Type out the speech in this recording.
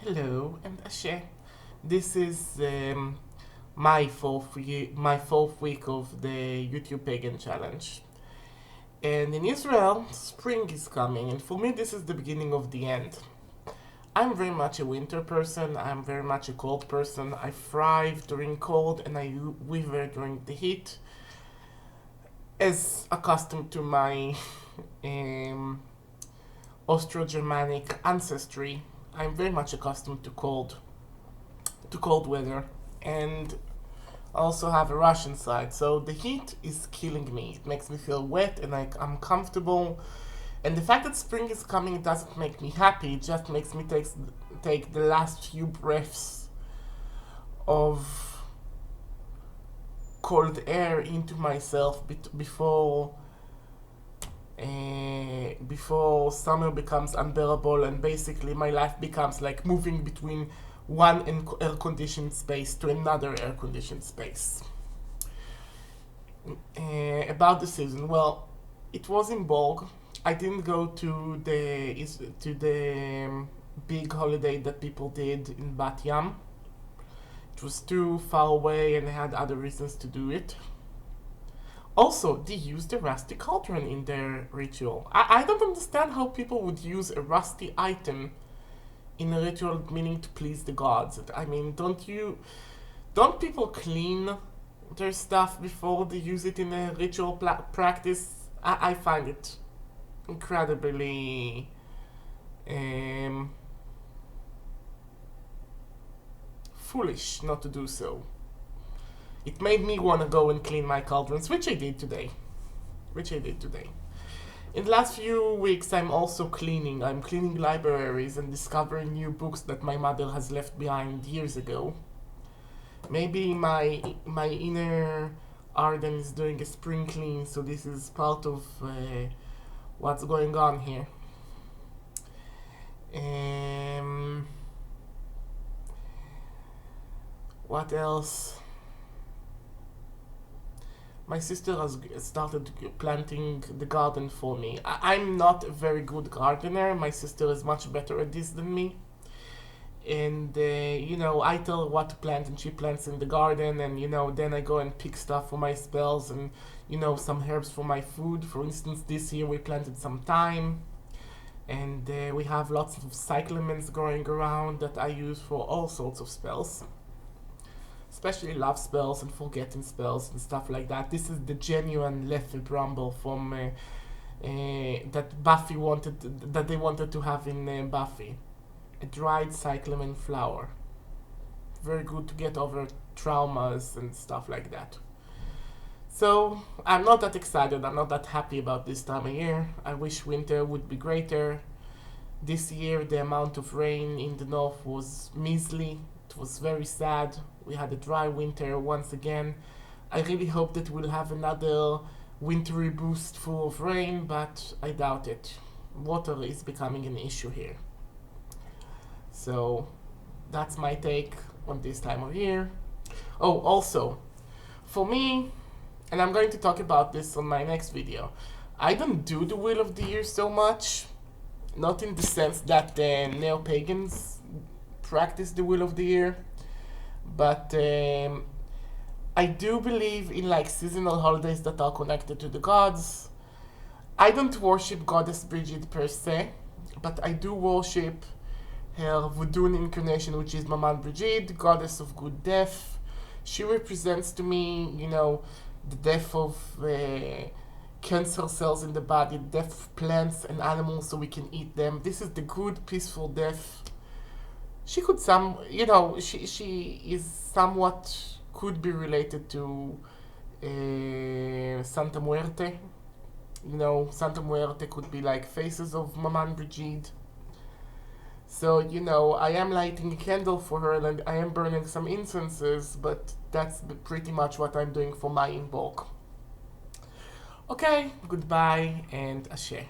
Hello and Ashe. This is my fourth week of the YouTube Pagan challenge. And in Israel, spring is coming, and for me, this is the beginning of the end. I'm very much a winter person. I'm very much a cold person. I thrive during cold, and I wither during the heat. As accustomed to my um, Austro-Germanic ancestry, I'm very much accustomed to cold weather, and I also have a Russian side, so the heat is killing me. It makes me feel wet and like I'm comfortable. And the fact that spring is coming doesn't make me happy. It just makes me take the last few breaths of cold air into myself before summer becomes unbearable and basically my life becomes like moving between one air-conditioned space to another air-conditioned space. About the season, well, it was in Borg. I didn't go to the big holiday that people did in Bat Yam. It was too far away and I had other reasons to do it. Also, they used a rusty cauldron in their ritual. I don't understand how people would use a rusty item in a ritual meaning to please the gods. I mean, don't people clean their stuff before they use it in a ritual practice? I find it incredibly foolish not to do so. It made me want to go and clean my cauldrons, which I did today. In the last few weeks, I'm also cleaning. I'm cleaning libraries and discovering new books that my mother has left behind years ago. Maybe my inner Arden is doing a spring clean, so this is part of what's going on here. What else? My sister has started planting the garden for me. I'm not a very good gardener. My sister is much better at this than me. And, I tell her what to plant and she plants in the garden. And, then I go and pick stuff for my spells and, some herbs for my food. For instance, this year we planted some thyme. And we have lots of cyclamens growing around that I use for all sorts of spells. Especially love spells and forgetting spells and stuff like that. This is the genuine Lethal Bramble from that they wanted to have in Buffy. A dried cyclamen flower. Very good to get over traumas and stuff like that. So I'm not that excited. I'm not that happy about this time of year. I wish winter would be greater. This year the amount of rain in the north was measly. It was very sad. We had a dry winter once again. I really hope that we'll have another wintry boost full of rain, but I doubt it. Water is becoming an issue here. So that's my take on this time of year. Oh, also, for me, and I'm going to talk about this on my next video, I don't do the Wheel of the Year so much. Not in the sense that the neo-pagans practice the Wheel of the Year, but I do believe in like seasonal holidays that are connected to the gods. I don't worship Goddess Brigid per se, but I do worship her voodoo incarnation, which is Maman Brigid, goddess of good death. She represents to me, the death of cancer cells in the body, death of plants and animals so we can eat them. This is the good, peaceful death. She could she is somewhat could be related to Santa Muerte. Santa Muerte could be like faces of Maman Brigid. So, I am lighting a candle for her and I am burning some incenses, but that's pretty much what I'm doing for my invoke. Okay, goodbye and Ashe.